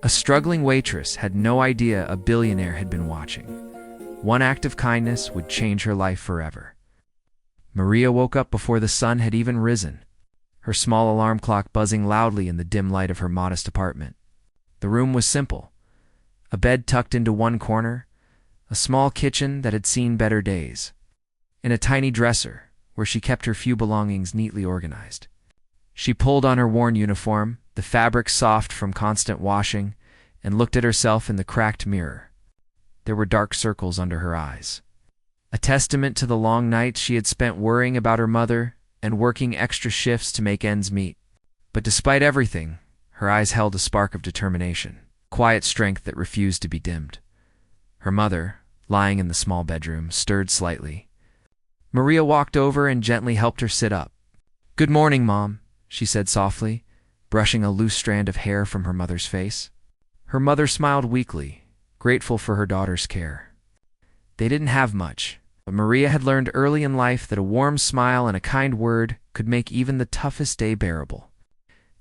A struggling waitress had no idea a billionaire had been watching. One act of kindness would change her life forever. Maria woke up before the sun had even risen, her small alarm clock buzzing loudly in the dim light of her modest apartment. The room was simple. A bed tucked into one corner, a small kitchen that had seen better days, and a tiny dresser where she kept her few belongings neatly organized. She pulled on her worn uniform, the fabric soft from constant washing, and looked at herself in the cracked mirror. There were dark circles under her eyes, a testament to the long nights she had spent worrying about her mother and working extra shifts to make ends meet. But despite everything, her eyes held a spark of determination, quiet strength that refused to be dimmed. Her mother, lying in the small bedroom, stirred slightly. Maria walked over and gently helped her sit up. "Good morning, Mom," she said softly, brushing a loose strand of hair from her mother's face. Her mother smiled weakly, grateful for her daughter's care. They didn't have much, but Maria had learned early in life that a warm smile and a kind word could make even the toughest day bearable.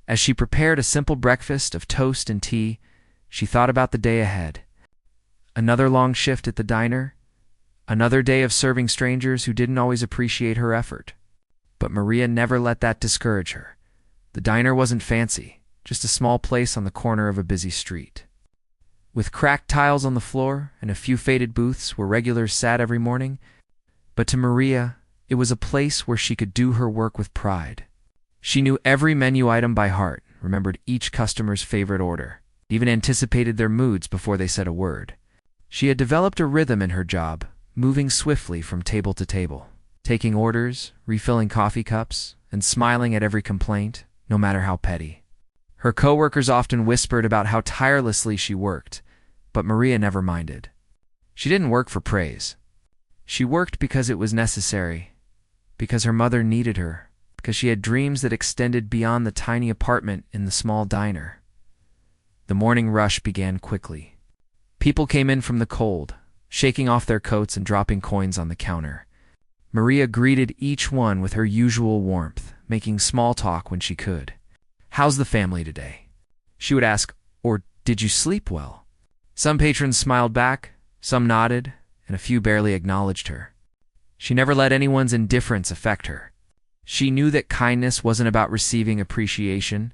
As she prepared a simple breakfast of toast and tea, she thought about the day ahead. Another long shift at the diner, another day of serving strangers who didn't always appreciate her effort. But Maria never let that discourage her. The diner wasn't fancy, just a small place on the corner of a busy street. With cracked tiles on the floor and a few faded booths where regulars sat every morning, but to Maria, it was a place where she could do her work with pride. She knew every menu item by heart, remembered each customer's favorite order, even anticipated their moods before they said a word. She had developed a rhythm in her job, moving swiftly from table to table, taking orders, refilling coffee cups, and smiling at every complaint, no matter how petty. Her coworkers often whispered about how tirelessly she worked, but Maria never minded. She didn't work for praise. She worked because it was necessary, because her mother needed her, because she had dreams that extended beyond the tiny apartment in the small diner. The morning rush began quickly. People came in from the cold, shaking off their coats and dropping coins on the counter. Maria greeted each one with her usual warmth, making small talk when she could. "How's the family today?" she would ask, or "Did you sleep well?" Some patrons smiled back, some nodded, and a few barely acknowledged her. She never let anyone's indifference affect her. She knew that kindness wasn't about receiving appreciation.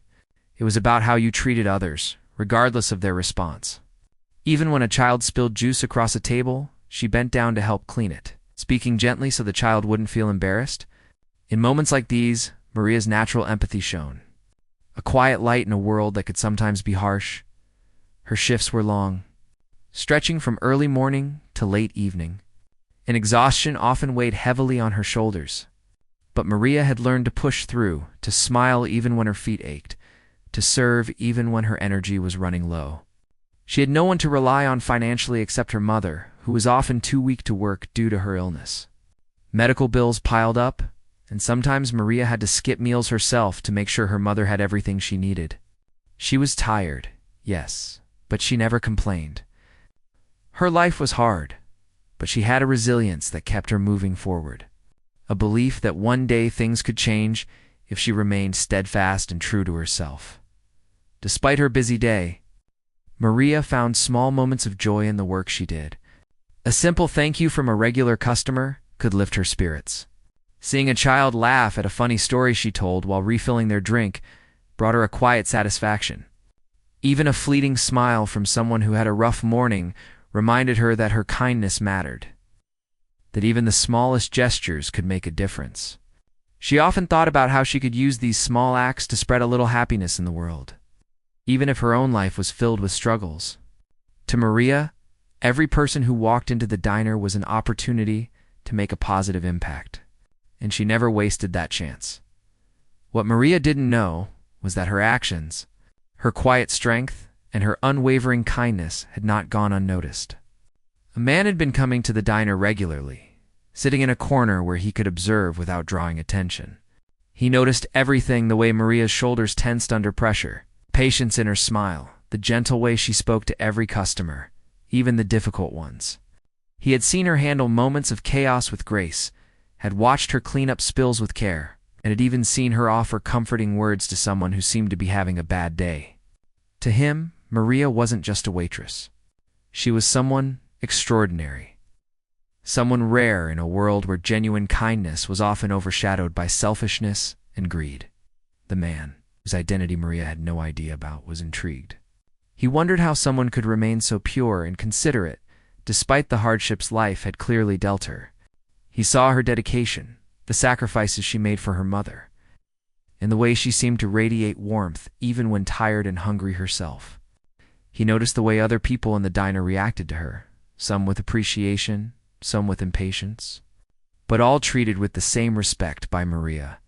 It was about how you treated others, regardless of their response. Even when a child spilled juice across a table, she bent down to help clean it, speaking gently so the child wouldn't feel embarrassed. In moments like these, Maria's natural empathy shone. A quiet light in a world that could sometimes be harsh. Her shifts were long, stretching from early morning to late evening, and exhaustion often weighed heavily on her shoulders. But Maria had learned to push through, to smile even when her feet ached, to serve even when her energy was running low. She had no one to rely on financially except her mother, who was often too weak to work due to her illness. Medical bills piled up, and sometimes Maria had to skip meals herself to make sure her mother had everything she needed. She was tired, yes, but she never complained. Her life was hard, but she had a resilience that kept her moving forward, a belief that one day things could change if she remained steadfast and true to herself. Despite her busy day, Maria found small moments of joy in the work she did. A simple thank you from a regular customer could lift her spirits. Seeing a child laugh at a funny story she told while refilling their drink brought her a quiet satisfaction. Even a fleeting smile from someone who had a rough morning reminded her that her kindness mattered, that even the smallest gestures could make a difference. She often thought about how she could use these small acts to spread a little happiness in the world, even if her own life was filled with struggles. To Maria, every person who walked into the diner was an opportunity to make a positive impact, and she never wasted that chance. What Maria didn't know was that her actions, her quiet strength, and her unwavering kindness had not gone unnoticed. A man had been coming to the diner regularly, sitting in a corner where he could observe without drawing attention. He noticed everything: the way Maria's shoulders tensed under pressure, patience in her smile, the gentle way she spoke to every customer, even the difficult ones. He had seen her handle moments of chaos with grace, had watched her clean up spills with care, and had even seen her offer comforting words to someone who seemed to be having a bad day. To him, Maria wasn't just a waitress. She was someone extraordinary. Someone rare in a world where genuine kindness was often overshadowed by selfishness and greed. The man, whose identity Maria had no idea about, was intrigued. He wondered how someone could remain so pure and considerate, despite the hardships life had clearly dealt her. He saw her dedication, the sacrifices she made for her mother, and the way she seemed to radiate warmth even when tired and hungry herself. He noticed the way other people in the diner reacted to her, some with appreciation, some with impatience, but all treated with the same respect by Maria.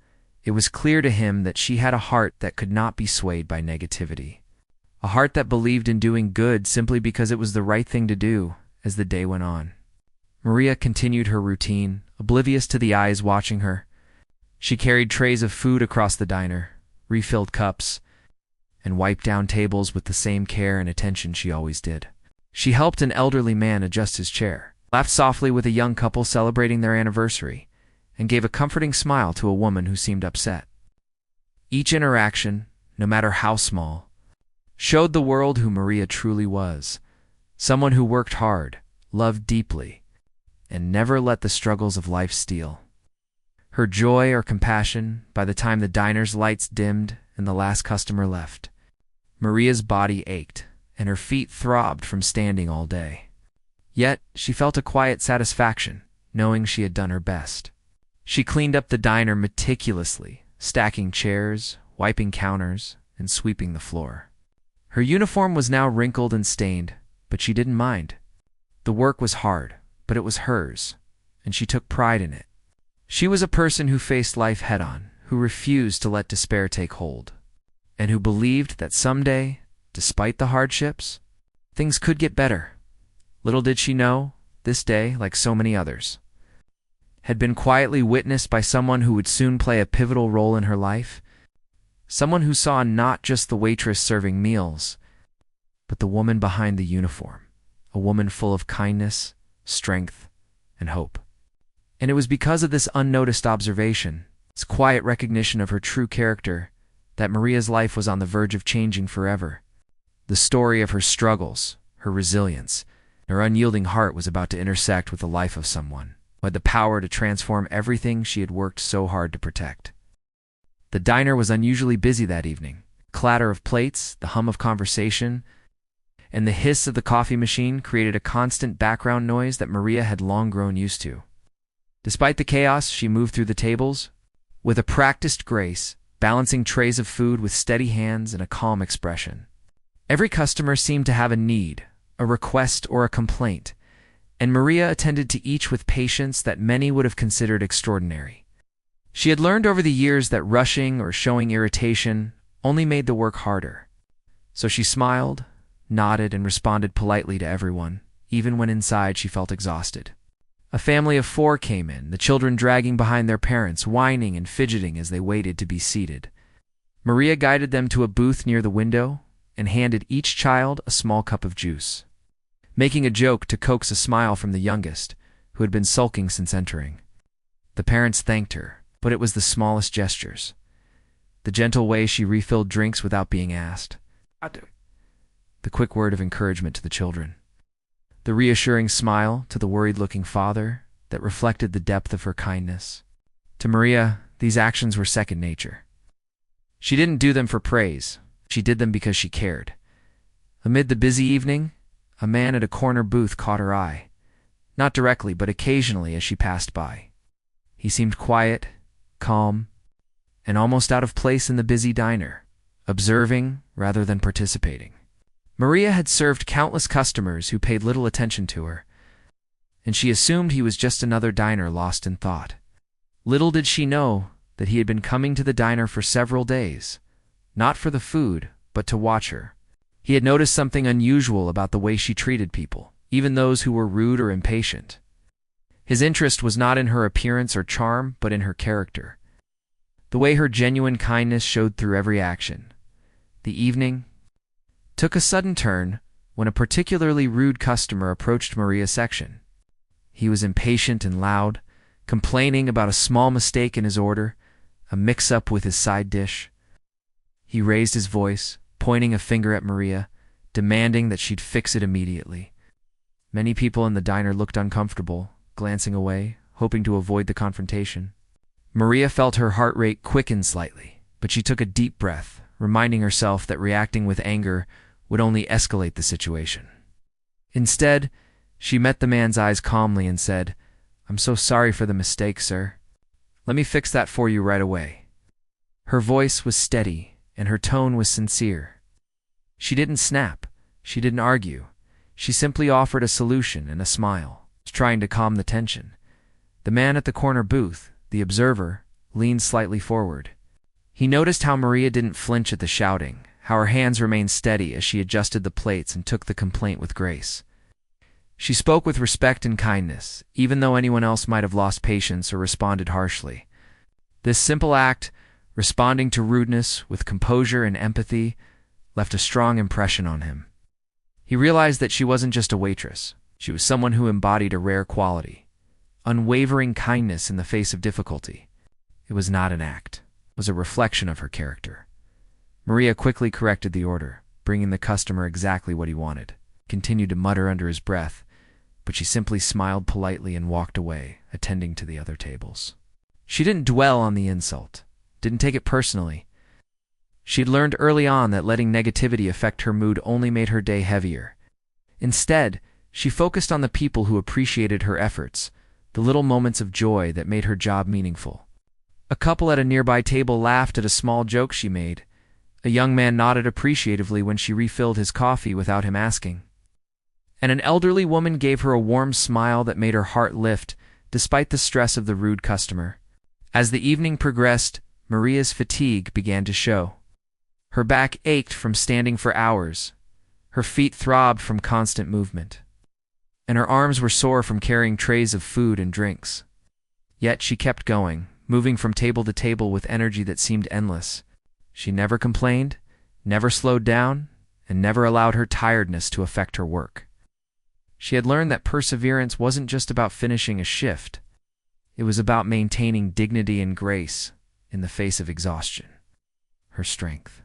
It was clear to him that she had a heart that could not be swayed by negativity, a heart that believed in doing good simply because it was the right thing to do. As the day went on, Maria continued her routine, oblivious to the eyes watching her. She carried trays of food across the diner, refilled cups, and wiped down tables with the same care and attention she always did. She helped an elderly man adjust his chair, laughed softly with a young couple celebrating their anniversary, and gave a comforting smile to a woman who seemed upset. Each interaction, no matter how small, showed the world who Maria truly was, someone who worked hard, loved deeply, and never let the struggles of life steal her joy or compassion. By the time the diner's lights dimmed and the last customer left, Maria's body ached and her feet throbbed from standing all day. Yet she felt a quiet satisfaction, knowing she had done her best. She cleaned up the diner meticulously, stacking chairs, wiping counters, and sweeping the floor. Her uniform was now wrinkled and stained, but she didn't mind. The work was hard, but it was hers, and she took pride in it. She was a person who faced life head-on, who refused to let despair take hold, and who believed that someday, despite the hardships, things could get better. Little did she know, this day, like so many others, had been quietly witnessed by someone who would soon play a pivotal role in her life, someone who saw not just the waitress serving meals, but the woman behind the uniform, a woman full of kindness, strength, and hope. And it was because of this unnoticed observation, this quiet recognition of her true character, that Maria's life was on the verge of changing forever. The story of her struggles, her resilience, and her unyielding heart was about to intersect with the life of someone who had the power to transform everything she had worked so hard to protect. The diner was unusually busy that evening. Clatter of plates, the hum of conversation, and the hiss of the coffee machine created a constant background noise that Maria had long grown used to. Despite the chaos, she moved through the tables with a practiced grace, balancing trays of food with steady hands and a calm expression. Every customer seemed to have a need, a request, or a complaint, and Maria attended to each with patience that many would have considered extraordinary. She had learned over the years that rushing or showing irritation only made the work harder. So she smiled, nodded, and responded politely to everyone, even when inside she felt exhausted. A family of 4 came in, the children dragging behind their parents, whining and fidgeting as they waited to be seated. Maria guided them to a booth near the window and handed each child a small cup of juice, making a joke to coax a smile from the youngest, who had been sulking since entering. The parents thanked her, but it was the smallest gestures. The gentle way she refilled drinks without being asked. The quick word of encouragement to the children. The reassuring smile to the worried-looking father that reflected the depth of her kindness. To Maria, these actions were second nature. She didn't do them for praise. She did them because she cared. Amid the busy evening, a man at a corner booth caught her eye. Not directly, but occasionally as she passed by. He seemed quiet, calm, and almost out of place in the busy diner, observing rather than participating. Maria had served countless customers who paid little attention to her, and she assumed he was just another diner lost in thought. Little did she know that he had been coming to the diner for several days, not for the food, but to watch her. He had noticed something unusual about the way she treated people, even those who were rude or impatient. His interest was not in her appearance or charm, but in her character. The way her genuine kindness showed through every action. The evening took a sudden turn when a particularly rude customer approached Maria's section. He was impatient and loud, complaining about a small mistake in his order, a mix-up with his side dish. He raised his voice, pointing a finger at Maria, demanding that she'd fix it immediately. Many people in the diner looked uncomfortable, glancing away, hoping to avoid the confrontation. Maria felt her heart rate quicken slightly, but she took a deep breath, reminding herself that reacting with anger would only escalate the situation. Instead, she met the man's eyes calmly and said, "I'm so sorry for the mistake, sir. Let me fix that for you right away." Her voice was steady, and her tone was sincere. She didn't snap. She didn't argue. She simply offered a solution and a smile, trying to calm the tension. The man at the corner booth, the observer, leaned slightly forward. He noticed how Maria didn't flinch at the shouting, how her hands remained steady as she adjusted the plates and took the complaint with grace. She spoke with respect and kindness, even though anyone else might have lost patience or responded harshly. This simple act, responding to rudeness with composure and empathy, left a strong impression on him. He realized that she wasn't just a waitress. She was someone who embodied a rare quality: unwavering kindness in the face of difficulty. It was not an act. It was a reflection of her character. Maria quickly corrected the order, bringing the customer exactly what he wanted. Continued to mutter under his breath, but she simply smiled politely and walked away, attending to the other tables. She didn't dwell on the insult, didn't take it personally. She'd learned early on that letting negativity affect her mood only made her day heavier. Instead, she focused on the people who appreciated her efforts, the little moments of joy that made her job meaningful. A couple at a nearby table laughed at a small joke she made. A young man nodded appreciatively when she refilled his coffee without him asking. And an elderly woman gave her a warm smile that made her heart lift, despite the stress of the rude customer. As the evening progressed, Maria's fatigue began to show. Her back ached from standing for hours. Her feet throbbed from constant movement. And her arms were sore from carrying trays of food and drinks. Yet she kept going, moving from table to table with energy that seemed endless. She never complained, never slowed down, and never allowed her tiredness to affect her work. She had learned that perseverance wasn't just about finishing a shift. It was about maintaining dignity and grace in the face of exhaustion. Her strength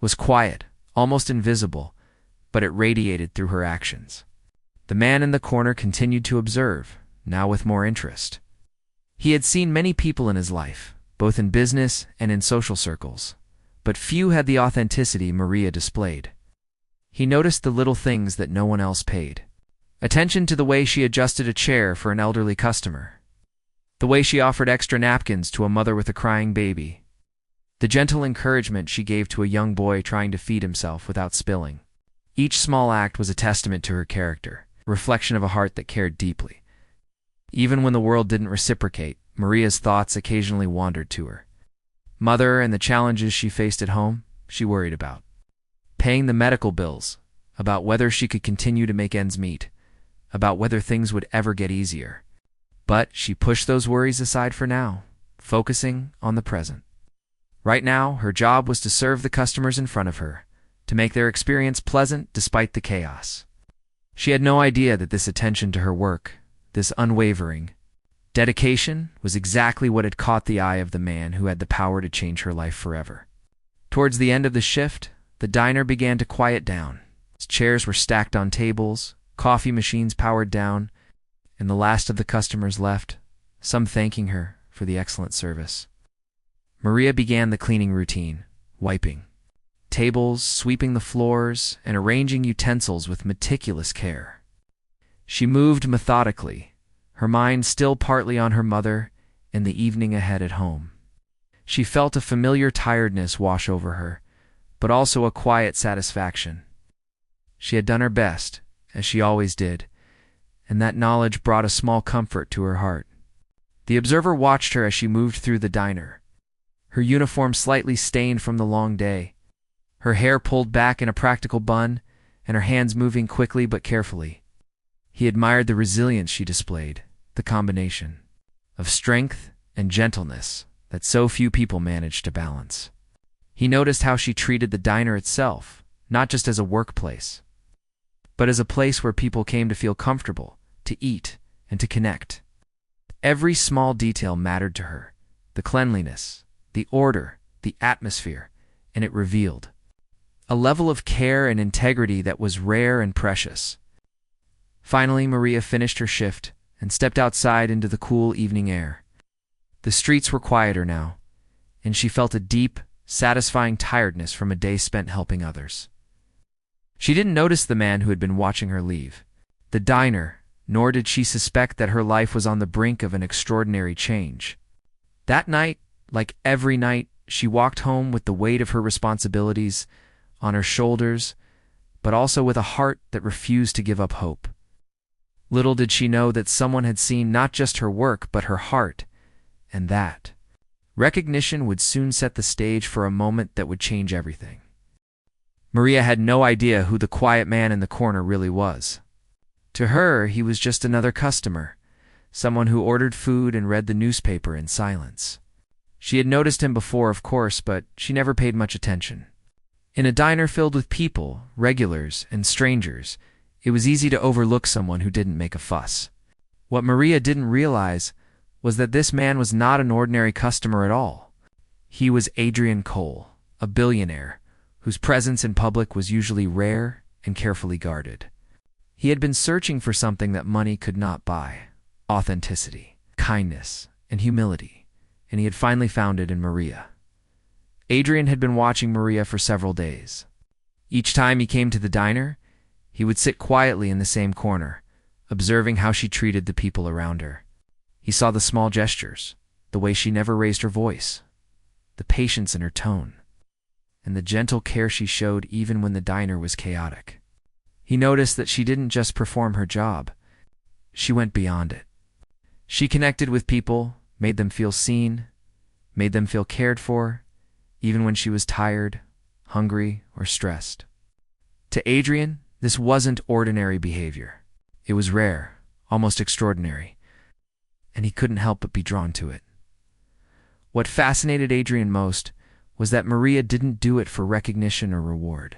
was quiet, almost invisible, but it radiated through her actions. The man in the corner continued to observe, now with more interest. He had seen many people in his life, both in business and in social circles, but few had the authenticity Maria displayed. He noticed the little things that no one else paid. Attention to the way she adjusted a chair for an elderly customer. The way she offered extra napkins to a mother with a crying baby. The gentle encouragement she gave to a young boy trying to feed himself without spilling. Each small act was a testament to her character, a reflection of a heart that cared deeply. Even when the world didn't reciprocate, Maria's thoughts occasionally wandered to her mother and the challenges she faced at home. She worried about paying the medical bills, about whether she could continue to make ends meet, about whether things would ever get easier. But she pushed those worries aside for now, focusing on the present. Right now, her job was to serve the customers in front of her, to make their experience pleasant despite the chaos. She had no idea that this attention to her work, this unwavering dedication, was exactly what had caught the eye of the man who had the power to change her life forever. Towards the end of the shift, the diner began to quiet down. Chairs were stacked on tables, coffee machines powered down, and the last of the customers left, some thanking her for the excellent service. Maria began the cleaning routine, wiping tables, sweeping the floors, and arranging utensils with meticulous care. She moved methodically, her mind still partly on her mother and the evening ahead at home. She felt a familiar tiredness wash over her, but also a quiet satisfaction. She had done her best, as she always did, and that knowledge brought a small comfort to her heart. The observer watched her as she moved through the diner, her uniform slightly stained from the long day, her hair pulled back in a practical bun, and her hands moving quickly but carefully. He admired the resilience she displayed, the combination of strength and gentleness that so few people manage to balance. He noticed how she treated the diner itself, not just as a workplace, but as a place where people came to feel comfortable, to eat, and to connect. Every small detail mattered to her: the cleanliness, the order, the atmosphere, and it revealed a level of care and integrity that was rare and precious. Finally, Maria finished her shift and stepped outside into the cool evening air. The streets were quieter now, and she felt a deep, satisfying tiredness from a day spent helping others. She didn't notice the man who had been watching her leave, the diner, nor did she suspect that her life was on the brink of an extraordinary change. That night, like every night, she walked home with the weight of her responsibilities on her shoulders, but also with a heart that refused to give up hope. Little did she know that someone had seen not just her work, but her heart, and that recognition would soon set the stage for a moment that would change everything. Maria had no idea who the quiet man in the corner really was. To her, he was just another customer, someone who ordered food and read the newspaper in silence. She had noticed him before, of course, but she never paid much attention. In a diner filled with people, regulars, and strangers, it was easy to overlook someone who didn't make a fuss. What Maria didn't realize was that this man was not an ordinary customer at all. He was Adrian Cole, a billionaire, whose presence in public was usually rare and carefully guarded. He had been searching for something that money could not buy: authenticity, kindness, and humility, and he had finally found it in Maria. Adrian had been watching Maria for several days. Each time he came to the diner, he would sit quietly in the same corner, observing how she treated the people around her. He saw the small gestures, the way she never raised her voice, the patience in her tone, and the gentle care she showed even when the diner was chaotic. He noticed that she didn't just perform her job, she went beyond it. She connected with people, made them feel seen, made them feel cared for, even when she was tired, hungry, or stressed. To Adrian, this wasn't ordinary behavior. It was rare, almost extraordinary, and he couldn't help but be drawn to it. What fascinated Adrian most was that Maria didn't do it for recognition or reward.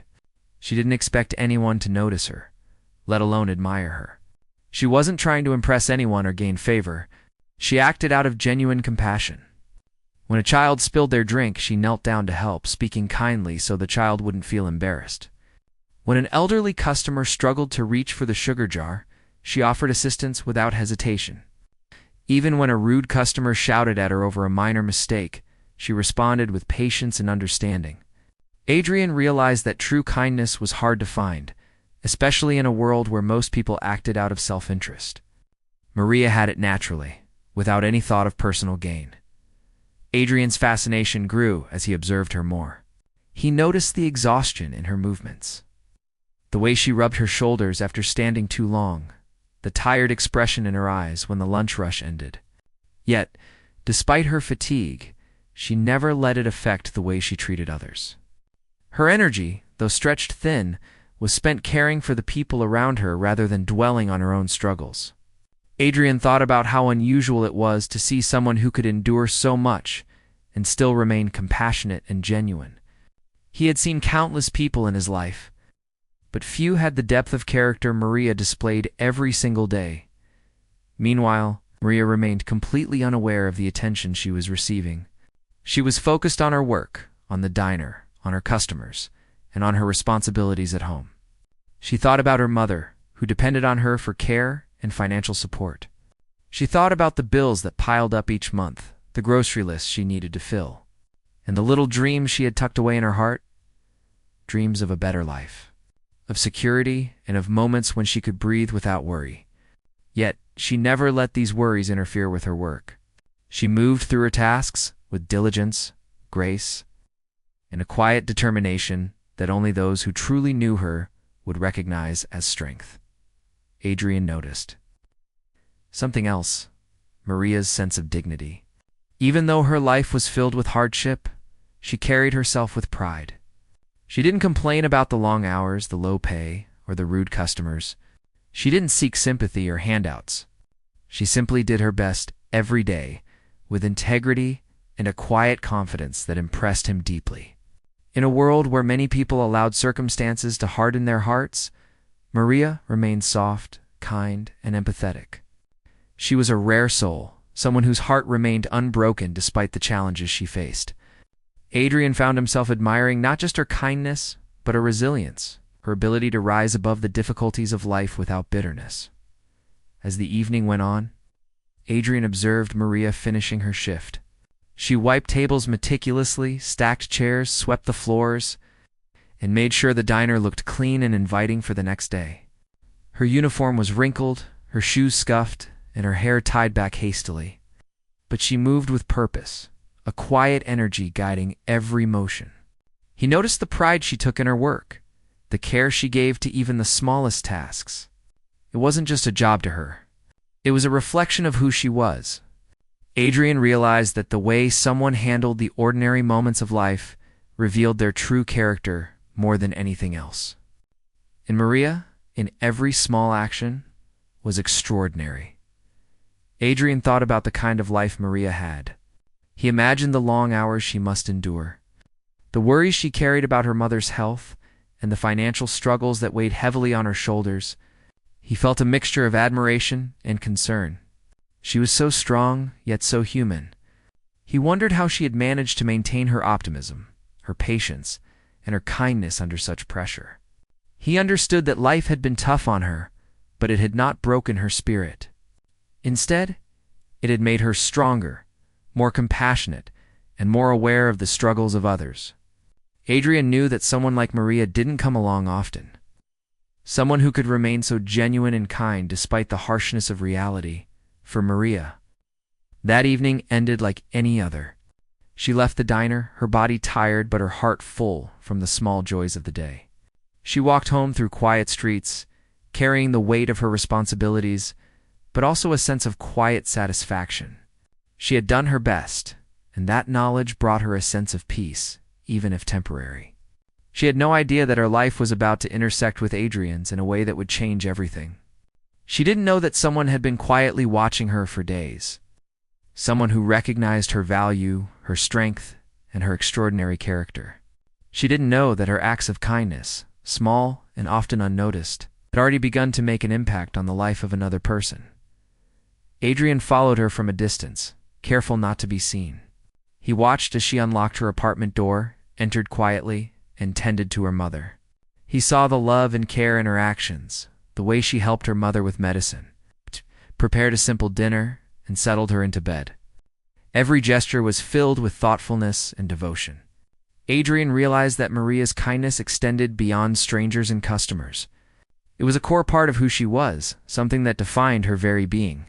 She didn't expect anyone to notice her, let alone admire her. She wasn't trying to impress anyone or gain favor. She acted out of genuine compassion. When a child spilled their drink, she knelt down to help, speaking kindly so the child wouldn't feel embarrassed. When an elderly customer struggled to reach for the sugar jar, she offered assistance without hesitation. Even when a rude customer shouted at her over a minor mistake, she responded with patience and understanding. Adrian realized that true kindness was hard to find, especially in a world where most people acted out of self-interest. Maria had it naturally, without any thought of personal gain. Adrian's fascination grew as he observed her more. He noticed the exhaustion in her movements, the way she rubbed her shoulders after standing too long, the tired expression in her eyes when the lunch rush ended. Yet, despite her fatigue, she never let it affect the way she treated others. Her energy, though stretched thin, was spent caring for the people around her rather than dwelling on her own struggles. Adrian thought about how unusual it was to see someone who could endure so much and still remain compassionate and genuine. He had seen countless people in his life, but few had the depth of character Maria displayed every single day. Meanwhile, Maria remained completely unaware of the attention she was receiving. She was focused on her work, on the diner, on her customers, and on her responsibilities at home. She thought about her mother, who depended on her for care and financial support. She thought about the bills that piled up each month, the grocery lists she needed to fill, and the little dreams she had tucked away in her heart, dreams of a better life, of security, and of moments when she could breathe without worry. Yet, she never let these worries interfere with her work. She moved through her tasks with diligence, grace, and a quiet determination that only those who truly knew her would recognize as strength. Adrian noticed something else: Maria's sense of dignity. Even though her life was filled with hardship, she carried herself with pride. She didn't complain about the long hours, the low pay, or the rude customers. She didn't seek sympathy or handouts. She simply did her best every day, with integrity and a quiet confidence that impressed him deeply. In a world where many people allowed circumstances to harden their hearts, Maria remained soft, kind, and empathetic. She was a rare soul, someone whose heart remained unbroken despite the challenges she faced. Adrian found himself admiring not just her kindness, but a resilience, her ability to rise above the difficulties of life without bitterness. As the evening went on, Adrian observed Maria finishing her shift. She wiped tables meticulously, stacked chairs, swept the floors, and made sure the diner looked clean and inviting for the next day. Her uniform was wrinkled, her shoes scuffed, and her hair tied back hastily. But she moved with purpose, a quiet energy guiding every motion. He noticed the pride she took in her work, the care she gave to even the smallest tasks. It wasn't just a job to her. It was a reflection of who she was. Adrian realized that the way someone handled the ordinary moments of life revealed their true character more than anything else. In Maria, in every small action, was extraordinary. Adrian thought about the kind of life Maria had. He imagined the long hours she must endure, the worries she carried about her mother's health, and the financial struggles that weighed heavily on her shoulders. He felt a mixture of admiration and concern. She was so strong, yet so human. He wondered how she had managed to maintain her optimism, her patience, and her kindness under such pressure. He understood that life had been tough on her, but it had not broken her spirit. Instead, it had made her stronger, more compassionate, and more aware of the struggles of others. Adrian knew that someone like Maria didn't come along often. Someone who could remain so genuine and kind despite the harshness of reality. For Maria, that evening ended like any other. She left the diner, her body tired but her heart full from the small joys of the day. She walked home through quiet streets, carrying the weight of her responsibilities, but also a sense of quiet satisfaction. She had done her best, and that knowledge brought her a sense of peace, even if temporary. She had no idea that her life was about to intersect with Adrian's in a way that would change everything. She didn't know that someone had been quietly watching her for days. Someone who recognized her value, her strength, and her extraordinary character. She didn't know that her acts of kindness, small and often unnoticed, had already begun to make an impact on the life of another person. Adrian followed her from a distance, careful not to be seen. He watched as she unlocked her apartment door, entered quietly, and tended to her mother. He saw the love and care in her actions, the way she helped her mother with medicine, prepared a simple dinner, and settled her into bed. Every gesture was filled with thoughtfulness and devotion. Adrian realized that Maria's kindness extended beyond strangers and customers. It was a core part of who she was, something that defined her very being.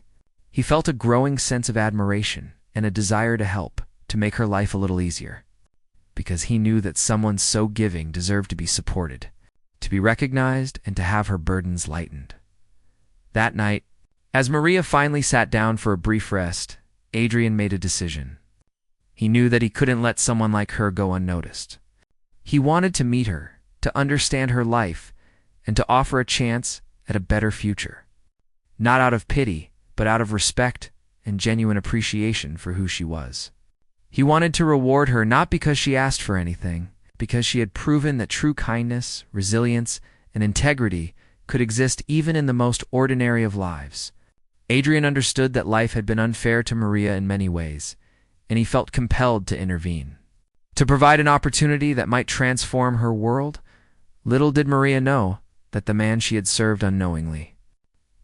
He felt a growing sense of admiration and a desire to help, to make her life a little easier. Because he knew that someone so giving deserved to be supported, to be recognized, and to have her burdens lightened. That night, as Maria finally sat down for a brief rest, Adrian made a decision. He knew that he couldn't let someone like her go unnoticed. He wanted to meet her, to understand her life, and to offer a chance at a better future. Not out of pity, but out of respect and genuine appreciation for who she was. He wanted to reward her not because she asked for anything, because she had proven that true kindness, resilience, and integrity could exist even in the most ordinary of lives. Adrian understood that life had been unfair to Maria in many ways, and he felt compelled to intervene. To provide an opportunity that might transform her world. Little did Maria know that the man she had served unknowingly,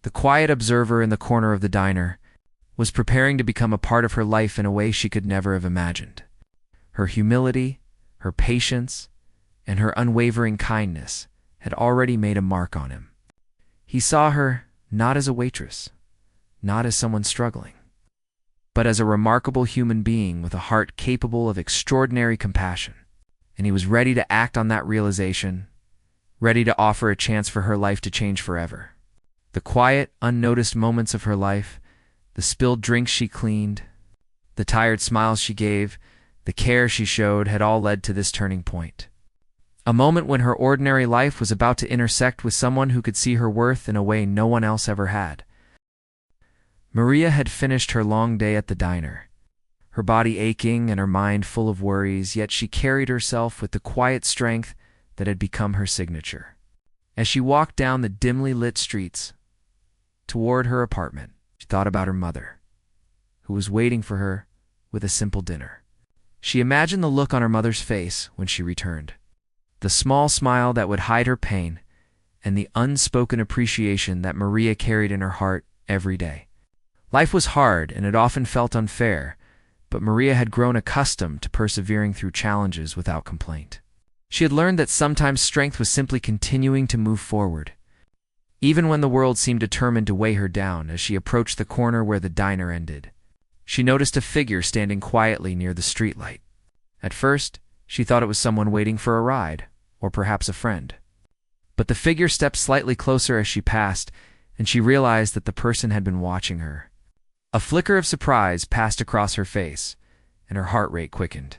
the quiet observer in the corner of the diner, was preparing to become a part of her life in a way she could never have imagined. Her humility, her patience, and her unwavering kindness had already made a mark on him. He saw her not as a waitress, not as someone struggling, but as a remarkable human being with a heart capable of extraordinary compassion. And he was ready to act on that realization, ready to offer a chance for her life to change forever. The quiet, unnoticed moments of her life, the spilled drinks she cleaned, the tired smiles she gave, the care she showed had all led to this turning point. A moment when her ordinary life was about to intersect with someone who could see her worth in a way no one else ever had. Maria had finished her long day at the diner, her body aching and her mind full of worries, yet she carried herself with the quiet strength that had become her signature. As she walked down the dimly lit streets toward her apartment, she thought about her mother, who was waiting for her with a simple dinner. She imagined the look on her mother's face when she returned. The small smile that would hide her pain, and the unspoken appreciation that Maria carried in her heart every day. Life was hard, and it often felt unfair, but Maria had grown accustomed to persevering through challenges without complaint. She had learned that sometimes strength was simply continuing to move forward, even when the world seemed determined to weigh her down. As she approached the corner where the diner ended, she noticed a figure standing quietly near the streetlight. At first, she thought it was someone waiting for a ride, or perhaps a friend. But the figure stepped slightly closer as she passed, and she realized that the person had been watching her. A flicker of surprise passed across her face, and her heart rate quickened.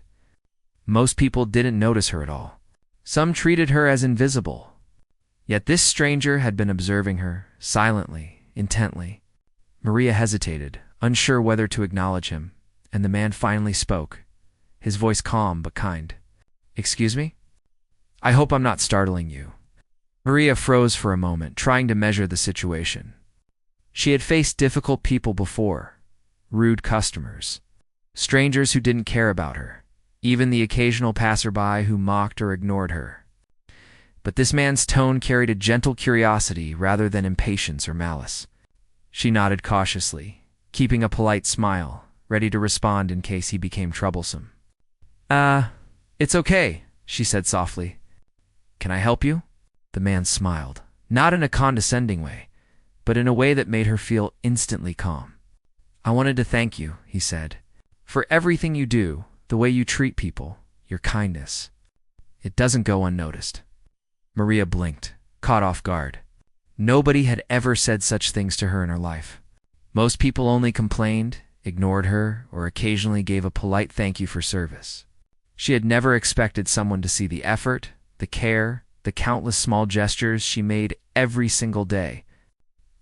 Most people didn't notice her at all. Some treated her as invisible. Yet this stranger had been observing her, silently, intently. Maria hesitated, unsure whether to acknowledge him, and the man finally spoke, his voice calm but kind. "Excuse me? I hope I'm not startling you." Maria froze for a moment, trying to measure the situation. She had faced difficult people before, rude customers, strangers who didn't care about her, even the occasional passerby who mocked or ignored her. But this man's tone carried a gentle curiosity rather than impatience or malice. She nodded cautiously, keeping a polite smile, ready to respond in case he became troublesome. It's okay," she said softly. "Can I help you?" The man smiled, not in a condescending way, but in a way that made her feel instantly calm. "I wanted to thank you," he said, "for everything you do, the way you treat people, your kindness. It doesn't go unnoticed." Maria blinked, caught off guard. Nobody had ever said such things to her in her life. Most people only complained, ignored her, or occasionally gave a polite thank you for service. She had never expected someone to see the effort, the care, the countless small gestures she made every single day.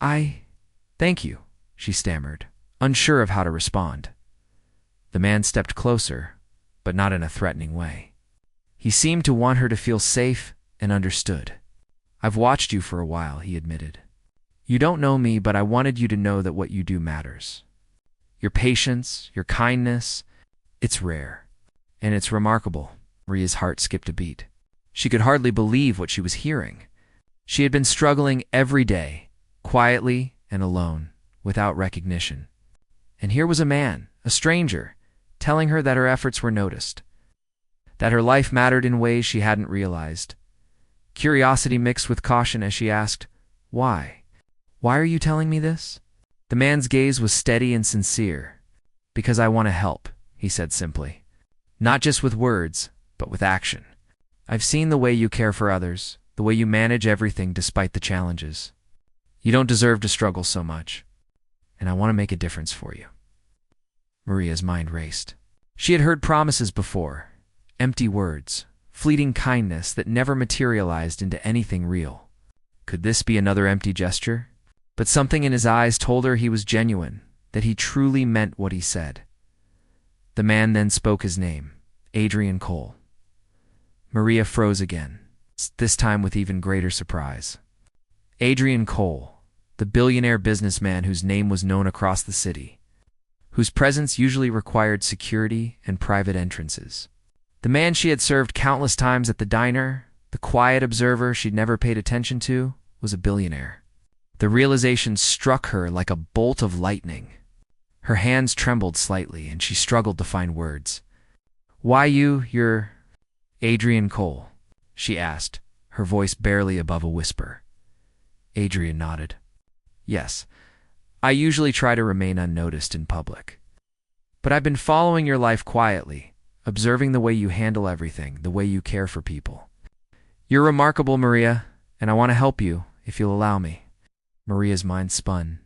Thank you," she stammered, unsure of how to respond. The man stepped closer, but not in a threatening way. He seemed to want her to feel safe and understood. "I've watched you for a while," he admitted. "You don't know me, but I wanted you to know that what you do matters. Your patience, your kindness, it's rare. And it's remarkable." Maria's heart skipped a beat. She could hardly believe what she was hearing. She had been struggling every day, quietly and alone, without recognition. And here was a man, a stranger, telling her that her efforts were noticed, that her life mattered in ways she hadn't realized. Curiosity mixed with caution as she asked, "Why? Why are you telling me this?" The man's gaze was steady and sincere. "Because I want to help," he said simply. "Not just with words, but with action. I've seen the way you care for others, the way you manage everything despite the challenges. You don't deserve to struggle so much, and I want to make a difference for you." Maria's mind raced. She had heard promises before, empty words, fleeting kindness that never materialized into anything real. Could this be another empty gesture? But something in his eyes told her he was genuine, that he truly meant what he said. The man then spoke his name, Adrian Cole. Maria froze again, this time with even greater surprise. Adrian Cole, the billionaire businessman whose name was known across the city, whose presence usually required security and private entrances. The man she had served countless times at the diner, the quiet observer she'd never paid attention to, was a billionaire. The realization struck her like a bolt of lightning. Her hands trembled slightly, and she struggled to find words. "Why you're Adrian Cole?" she asked, her voice barely above a whisper. Adrian nodded. "Yes, I usually try to remain unnoticed in public. But I've been following your life quietly, observing the way you handle everything, the way you care for people. You're remarkable, Maria, and I want to help you, if you'll allow me." Maria's mind spun.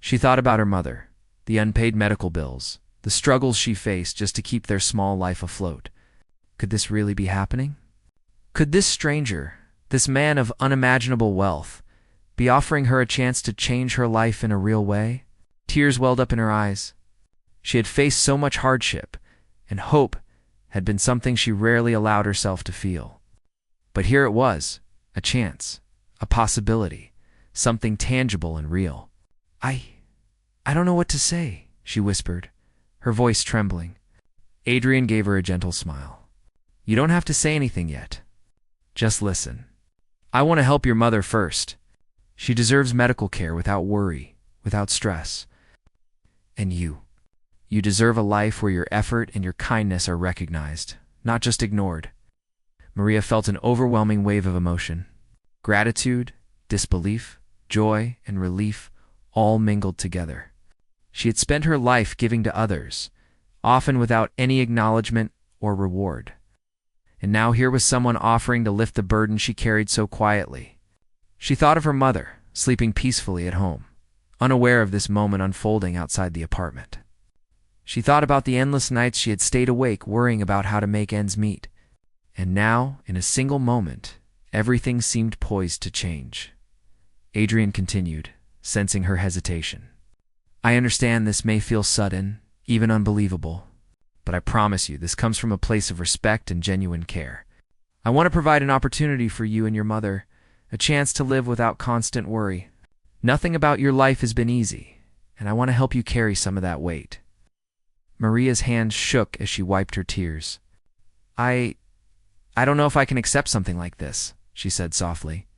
She thought about her mother, the unpaid medical bills, the struggles she faced just to keep their small life afloat. Could this really be happening? Could this stranger, this man of unimaginable wealth, be offering her a chance to change her life in a real way? Tears welled up in her eyes. She had faced so much hardship, and hope had been something she rarely allowed herself to feel. But here it was, a chance, a possibility, something tangible and real. I don't know what to say," she whispered, her voice trembling. Adrian gave her a gentle smile. "You don't have to say anything yet. Just listen. I want to help your mother first. She deserves medical care without worry, without stress. And you deserve a life where your effort and your kindness are recognized, not just ignored. Maria felt an overwhelming wave of emotion. Gratitude, disbelief, joy, and relief all mingled together. She had spent her life giving to others, often without any acknowledgement or reward. And now here was someone offering to lift the burden she carried so quietly. She thought of her mother, sleeping peacefully at home, unaware of this moment unfolding outside the apartment. She thought about the endless nights she had stayed awake worrying about how to make ends meet. And now, in a single moment, everything seemed poised to change. Adrian continued, sensing her hesitation. I understand this may feel sudden, even unbelievable, but I promise you this comes from a place of respect and genuine care. I want to provide an opportunity for you and your mother, a chance to live without constant worry. Nothing about your life has been easy, and I want to help you carry some of that weight. Maria's hand shook as she wiped her tears. I don't know if I can accept something like this, she said softly.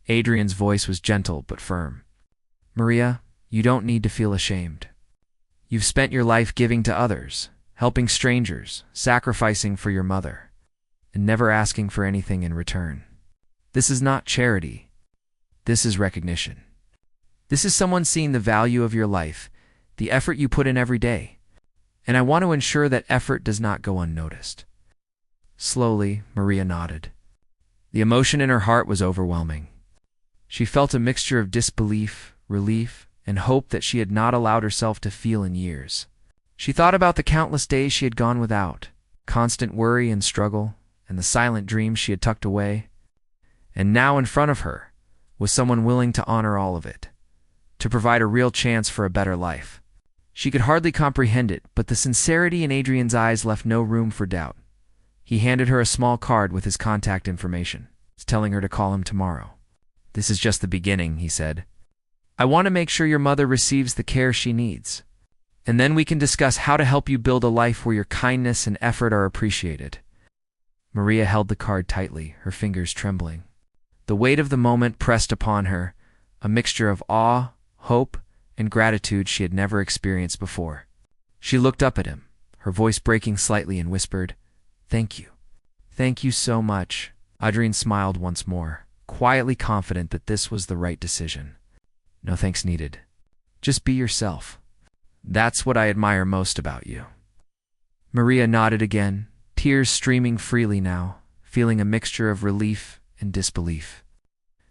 Adrian's voice was gentle but firm. Maria, you don't need to feel ashamed. You've spent your life giving to others, helping strangers, sacrificing for your mother, and never asking for anything in return. This is not charity. This is recognition. This is someone seeing the value of your life, the effort you put in every day. And I want to ensure that effort does not go unnoticed. Slowly, Maria nodded. The emotion in her heart was overwhelming. She felt a mixture of disbelief, relief, and hope that she had not allowed herself to feel in years. She thought about the countless days she had gone without, constant worry and struggle, and the silent dreams she had tucked away. And now in front of her was someone willing to honor all of it, to provide a real chance for a better life. She could hardly comprehend it, but the sincerity in Adrian's eyes left no room for doubt. He handed her a small card with his contact information, telling her to call him tomorrow. This is just the beginning, he said. I want to make sure your mother receives the care she needs. And then we can discuss how to help you build a life where your kindness and effort are appreciated. Maria held the card tightly, her fingers trembling. The weight of the moment pressed upon her, a mixture of awe, hope, and gratitude she had never experienced before. She looked up at him, her voice breaking slightly, and whispered, Thank you. Thank you so much. Adrian smiled once more, quietly confident that this was the right decision. No thanks needed. Just be yourself. That's what I admire most about you. Maria nodded again, tears streaming freely now, feeling a mixture of relief and disbelief.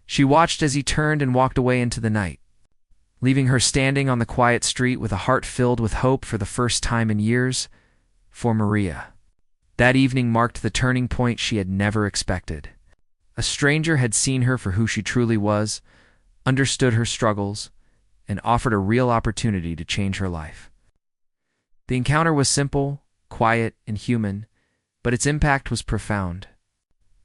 She watched as he turned and walked away into the night, leaving her standing on the quiet street with a heart filled with hope for the first time in years. For Maria, that evening marked the turning point she had never expected. A stranger had seen her for who she truly was, understood her struggles, and offered a real opportunity to change her life. The encounter was simple, quiet, and human, but its impact was profound.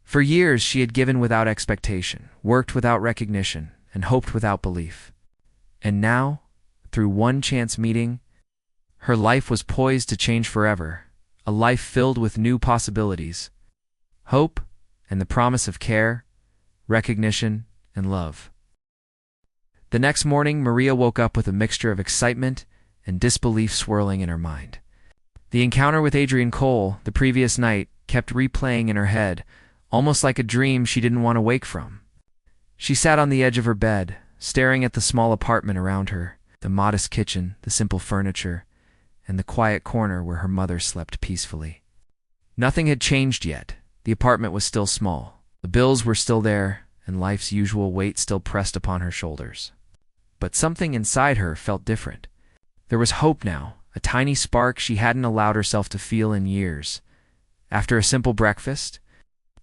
For years she had given without expectation, worked without recognition, and hoped without belief. And now, through one chance meeting, her life was poised to change forever, a life filled with new possibilities, hope, and the promise of care, recognition, and love. The next morning, Maria woke up with a mixture of excitement and disbelief swirling in her mind. The encounter with Adrian Cole, the previous night, kept replaying in her head, almost like a dream she didn't want to wake from. She sat on the edge of her bed, staring at the small apartment around her, the modest kitchen, the simple furniture, and the quiet corner where her mother slept peacefully. Nothing had changed yet. The apartment was still small. The bills were still there, and life's usual weight still pressed upon her shoulders. But something inside her felt different. There was hope now, a tiny spark she hadn't allowed herself to feel in years. After a simple breakfast,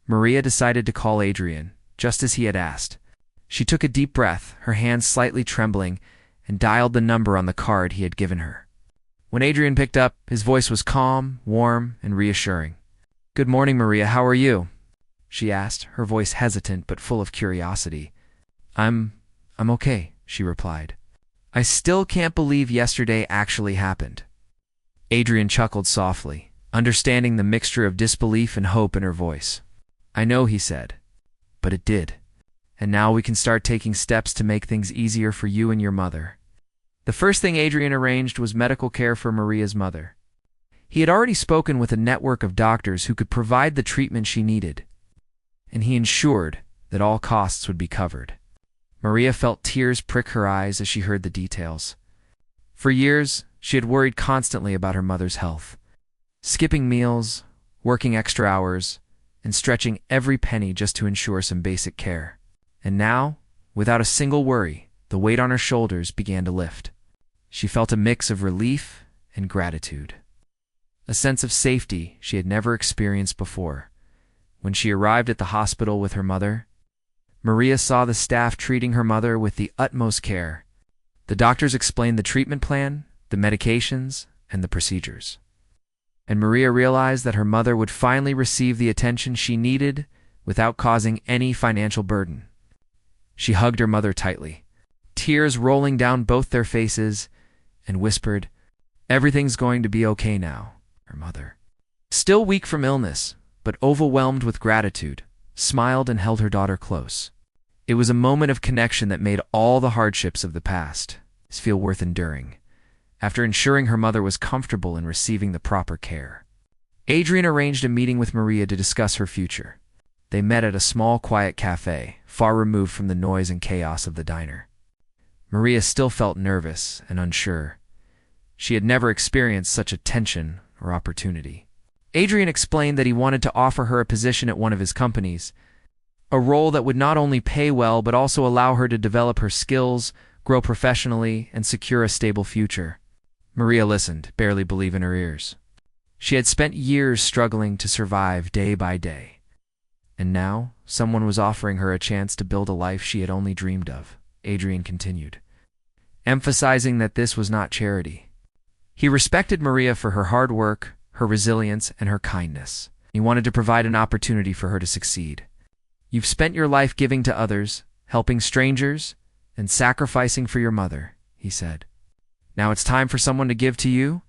Maria decided to call Adrian, just as he had asked. She took a deep breath, her hands slightly trembling, and dialed the number on the card he had given her. When Adrian picked up, his voice was calm, warm, and reassuring. "Good morning, Maria. How are you?" she asked, her voice hesitant but full of curiosity. I'm okay," she replied. "I still can't believe yesterday actually happened." Adrian chuckled softly, understanding the mixture of disbelief and hope in her voice. "I know," he said. but it did. And now we can start taking steps to make things easier for you and your mother. The first thing Adrian arranged was medical care for Maria's mother. He had already spoken with a network of doctors who could provide the treatment she needed, and he ensured that all costs would be covered. Maria felt tears prick her eyes as she heard the details. For years, she had worried constantly about her mother's health, skipping meals, working extra hours, and stretching every penny just to ensure some basic care. And now, without a single worry, the weight on her shoulders began to lift. She felt a mix of relief and gratitude, a sense of safety she had never experienced before. When she arrived at the hospital with her mother, Maria saw the staff treating her mother with the utmost care. The doctors explained the treatment plan, the medications, and the procedures. And Maria realized that her mother would finally receive the attention she needed without causing any financial burden. She hugged her mother tightly, tears rolling down both their faces, and whispered, "Everything's going to be okay now." Her mother, still weak from illness, but overwhelmed with gratitude, smiled and held her daughter close. It was a moment of connection that made all the hardships of the past feel worth enduring. After ensuring her mother was comfortable in receiving the proper care, Adrian arranged a meeting with Maria to discuss her future. They met at a small, quiet cafe, far removed from the noise and chaos of the diner. Maria still felt nervous and unsure. She had never experienced such a tension or opportunity. Adrian explained that he wanted to offer her a position at one of his companies, a role that would not only pay well but also allow her to develop her skills, grow professionally, and secure a stable future. Maria listened, barely believing her ears. She had spent years struggling to survive day by day, and now someone was offering her a chance to build a life she had only dreamed of. Adrian continued, emphasizing that this was not charity. He respected Maria for her hard work, her resilience, and her kindness. He wanted to provide an opportunity for her to succeed. "You've spent your life giving to others, helping strangers, and sacrificing for your mother," he said. "Now it's time for someone to give to you,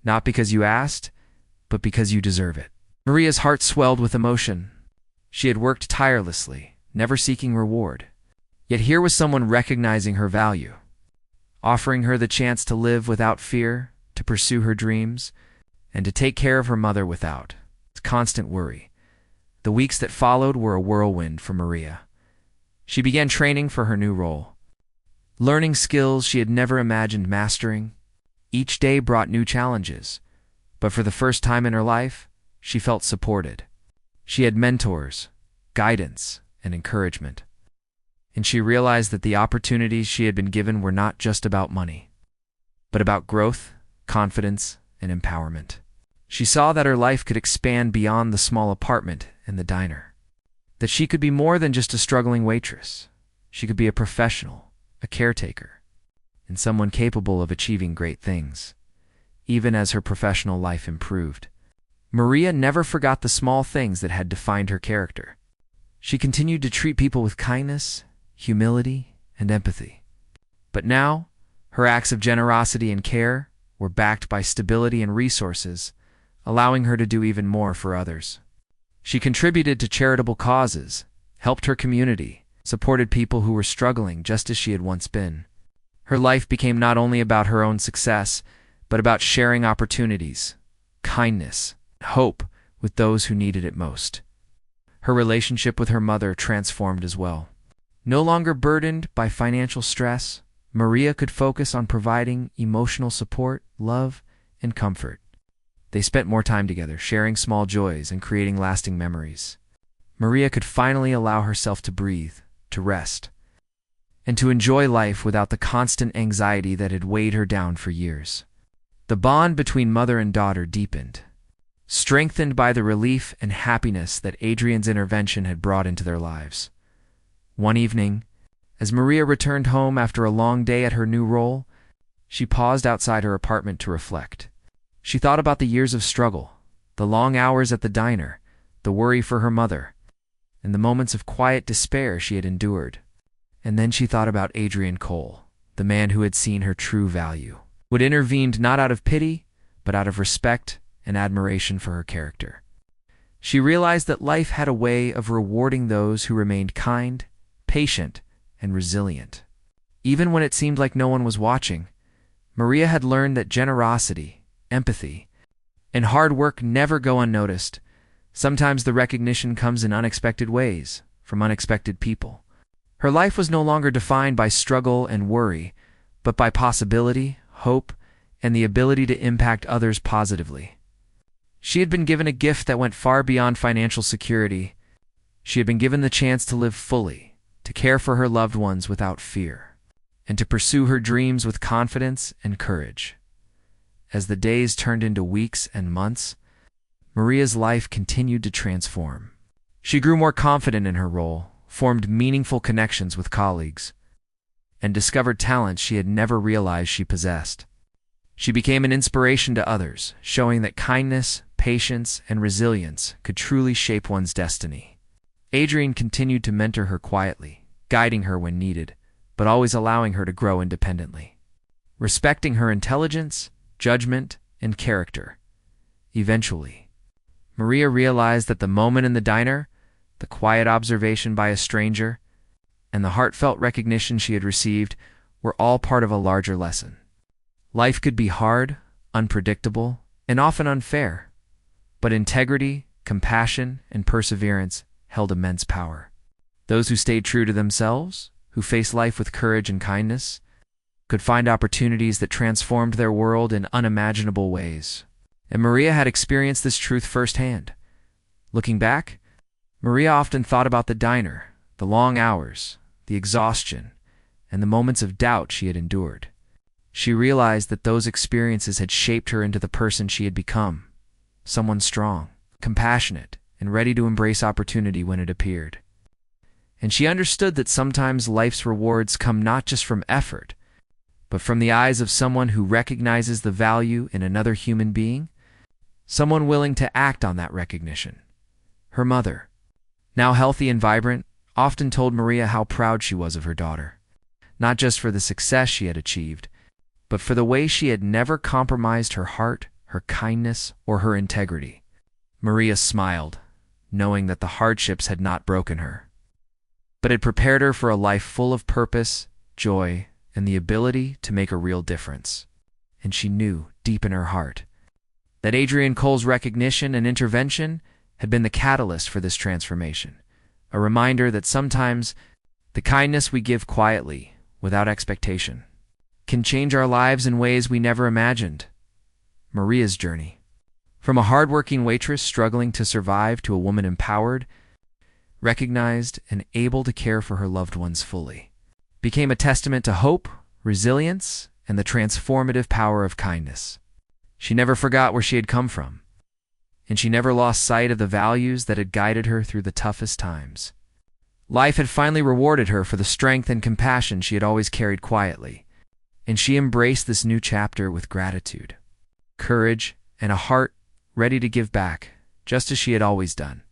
not because you asked, but because you deserve it." Maria's heart swelled with emotion. She had worked tirelessly, never seeking reward. Yet here was someone recognizing her value, offering her the chance to live without fear, to pursue her dreams, and to take care of her mother without constant worry. The weeks that followed were a whirlwind for Maria. She began training for her new role, learning skills she had never imagined mastering. Each day brought new challenges, but for the first time in her life, she felt supported. She had mentors, guidance, and encouragement. And she realized that the opportunities she had been given were not just about money, but about growth, confidence, and empowerment. She saw that her life could expand beyond the small apartment and the diner, that she could be more than just a struggling waitress. She could be a professional, a caretaker, and someone capable of achieving great things, even as her professional life improved. Maria never forgot the small things that had defined her character. She continued to treat people with kindness, humility, and empathy. But now, her acts of generosity and care were backed by stability and resources, allowing her to do even more for others. She contributed to charitable causes, helped her community, supported people who were struggling just as she had once been. Her life became not only about her own success, but about sharing opportunities, kindness, and hope with those who needed it most. Her relationship with her mother transformed as well. No longer burdened by financial stress, Maria could focus on providing emotional support, love, and comfort. They spent more time together, sharing small joys and creating lasting memories. Maria could finally allow herself to breathe, to rest, and to enjoy life without the constant anxiety that had weighed her down for years. The bond between mother and daughter deepened, strengthened by the relief and happiness that Adrian's intervention had brought into their lives. One evening, as Maria returned home after a long day at her new role, she paused outside her apartment to reflect. She thought about the years of struggle, the long hours at the diner, the worry for her mother, and the moments of quiet despair she had endured. And then she thought about Adrian Cole, the man who had seen her true value, who had intervened not out of pity, but out of respect and admiration for her character. She realized that life had a way of rewarding those who remained kind, patient, and resilient. Even when it seemed like no one was watching, Maria had learned that generosity, empathy, and hard work never go unnoticed. Sometimes the recognition comes in unexpected ways, from unexpected people. Her life was no longer defined by struggle and worry, but by possibility, hope, and the ability to impact others positively. She had been given a gift that went far beyond financial security. She had been given the chance to live fully, to care for her loved ones without fear, and to pursue her dreams with confidence and courage. As the days turned into weeks and months, Maria's life continued to transform. She grew more confident in her role, formed meaningful connections with colleagues, and discovered talents she had never realized she possessed. She became an inspiration to others, showing that kindness, patience, and resilience could truly shape one's destiny. Adrienne continued to mentor her quietly, guiding her when needed, but always allowing her to grow independently. Respecting her intelligence, judgment, and character. Eventually, Maria realized that the moment in the diner, the quiet observation by a stranger, and the heartfelt recognition she had received were all part of a larger lesson. Life could be hard, unpredictable, and often unfair, but integrity, compassion, and perseverance held immense power. Those who stayed true to themselves, who faced life with courage and kindness, could find opportunities that transformed their world in unimaginable ways. And Maria had experienced this truth firsthand. Looking back, Maria often thought about the diner, the long hours, the exhaustion, and the moments of doubt she had endured. She realized that those experiences had shaped her into the person she had become, someone strong, compassionate, and ready to embrace opportunity when it appeared. And she understood that sometimes life's rewards come not just from effort, but from the eyes of someone who recognizes the value in another human being, someone willing to act on that recognition. Her mother, now healthy and vibrant, often told Maria how proud she was of her daughter, not just for the success she had achieved, but for the way she had never compromised her heart, her kindness, or her integrity. Maria smiled, knowing that the hardships had not broken her, but had prepared her for a life full of purpose, joy, and the ability to make a real difference. And she knew, deep in her heart, that Adrienne Cole's recognition and intervention had been the catalyst for this transformation, a reminder that sometimes the kindness we give quietly, without expectation, can change our lives in ways we never imagined. Maria's journey, from a hardworking waitress struggling to survive to a woman empowered, recognized, and able to care for her loved ones fully, became a testament to hope, resilience, and the transformative power of kindness. She never forgot where she had come from, and she never lost sight of the values that had guided her through the toughest times. Life had finally rewarded her for the strength and compassion she had always carried quietly, and she embraced this new chapter with gratitude, courage, and a heart ready to give back, just as she had always done.